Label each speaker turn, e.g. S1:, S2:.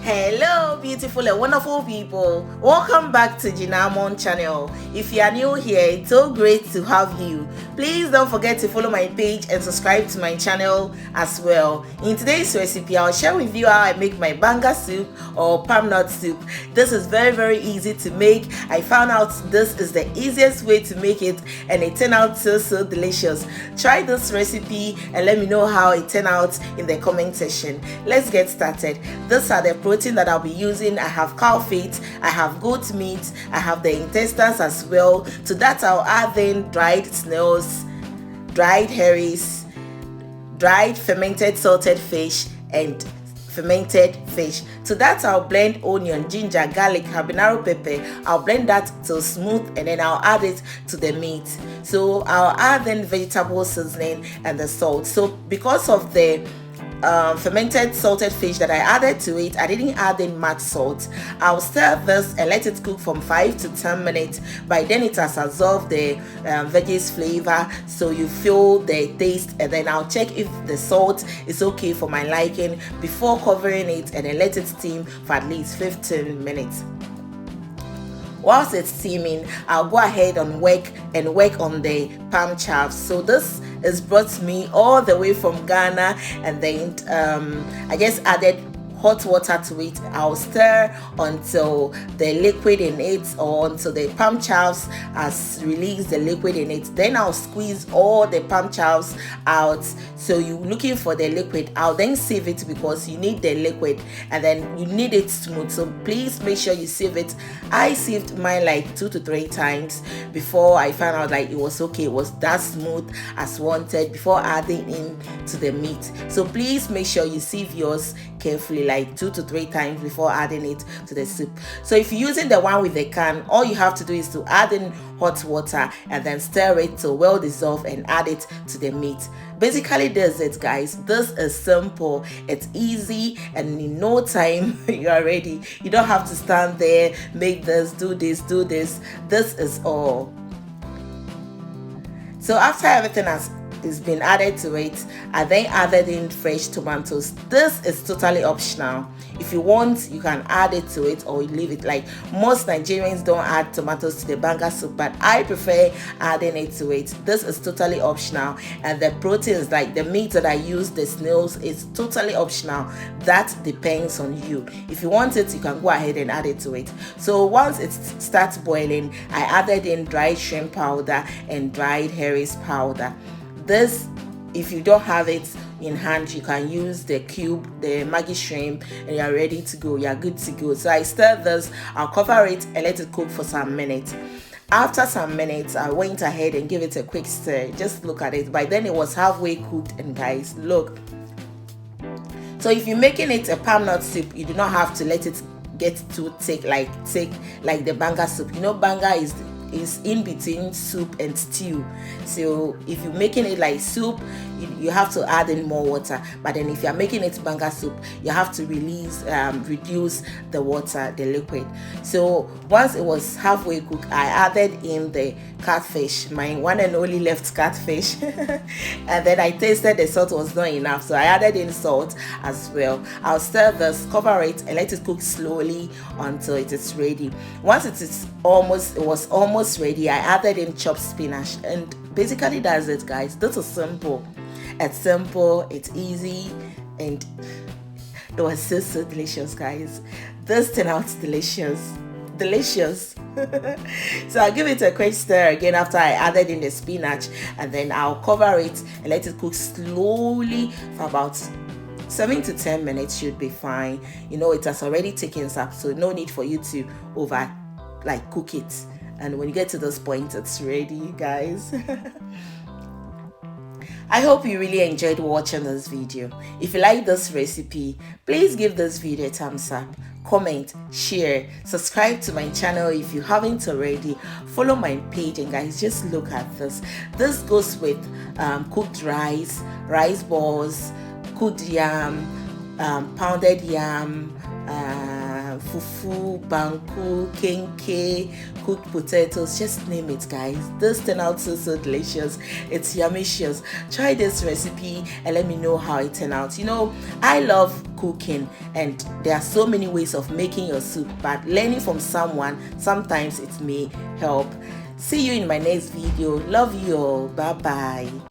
S1: Hello beautiful and wonderful people, welcome back to Jinamon channel. If you are new here, it's so great to have you. Please don't forget to follow my page and subscribe to my channel as well. In today's recipe, I'll share with you how I make my banga soup or palm nut soup. This is very easy to make. I found out this is the easiest way to make it and it turned out so delicious. Try this recipe and let me know how it turned out in the comment section. Let's get started. These are the protein that I'll be using. I have cow feet, I have goat meat, I have the intestines as well. To that I'll add in dried snails, dried herrings, dried fermented salted fish, and fermented fish. To that I'll blend onion, ginger, garlic, habanero pepper. I'll blend that till smooth and then I'll add it to the meat. So I'll add in vegetable seasoning and the salt. So because of the fermented salted fish that I added to it, I didn't add in much salt. I'll stir this and let it cook from 5 to 10 minutes. By then it has absorbed the veggies flavor, so you feel the taste, and then I'll check if the salt is okay for my liking before covering it and then let it steam for at least 15 minutes. Whilst it's steaming, I'll go ahead and work on the palm chops. So this is brought me all the way from Ghana, and then I just added hot water to it. I'll stir until the liquid in it, or until the palm chops has released the liquid in it. Then I'll squeeze all the palm chops out. So you're looking for the liquid. I'll then sieve it because you need the liquid and then you need it smooth. So please make sure you sieve it. I sieved mine like 2 to 3 times before I found out like it was okay. It was that smooth as wanted before adding in to the meat. So please make sure you sieve yours carefully, like 2 to 3 times before adding it to the soup. So if you're using the one with the can, all you have to do is to add in hot water and then stir it till well dissolved and add it to the meat. Basically that's it, guys. This is simple, it's easy, and in no time you are ready. You don't have to stand there, make this, do this. This is all. So after everything has been added to it, I then added in fresh tomatoes. This is totally optional. If you want, you can add it to it or you leave it. Like most Nigerians don't add tomatoes to the banga soup, but I prefer adding it to it. This is totally optional, and the proteins, like the meat that I use, the snails, is totally optional. That depends on you. If you want it, you can go ahead and add it to it. So once it starts boiling, I added in dried shrimp powder and dried herrings powder. This, if you don't have it in hand, you can use the cube, the Maggi shrimp, and you're ready to go. You're good to go. So I stir this, I'll cover it and let it cook for some minutes. After some minutes, I went ahead and give it a quick stir. Just look at it. By then it was halfway cooked, and guys, look. So if you're making it a palm nut soup, you do not have to let it get too thick like the banga soup. You know, banga is in between soup and stew. So if you're making it like soup, you have to add in more water. But then if you're making it banga soup, you have to reduce the water, the liquid. So once it was halfway cooked, I added in the catfish, my one and only left catfish. And then I tasted the salt was not enough, so I added in salt as well. I'll stir this, cover it, and let it cook slowly until it is ready. Once it was almost ready, I added in chopped spinach, and basically that's it, guys. This is simple. It's simple, it's easy, and it was so delicious, guys. This turned out delicious. So I'll give it a quick stir again after I added in the spinach, and then I'll cover it and let it cook slowly for about 7 to 10 minutes. Should be fine. You know, it has already taken up, so no need for you to cook it. And when you get to this point, it's ready, guys. I hope you really enjoyed watching this video. If you like this recipe, please give this video a thumbs up, comment, share, subscribe to my channel if you haven't already, follow my page, and guys, just look at this. This goes with cooked rice balls, cooked yam, pounded yam, fufu, banku, kenke, cooked potatoes, just name it, guys. This turned out so delicious. It's yummy-cious. Try this recipe and let me know how it turned out. You know, I love cooking and there are so many ways of making your soup, but learning from someone, sometimes it may help. See you in my next video. Love you all. Bye bye.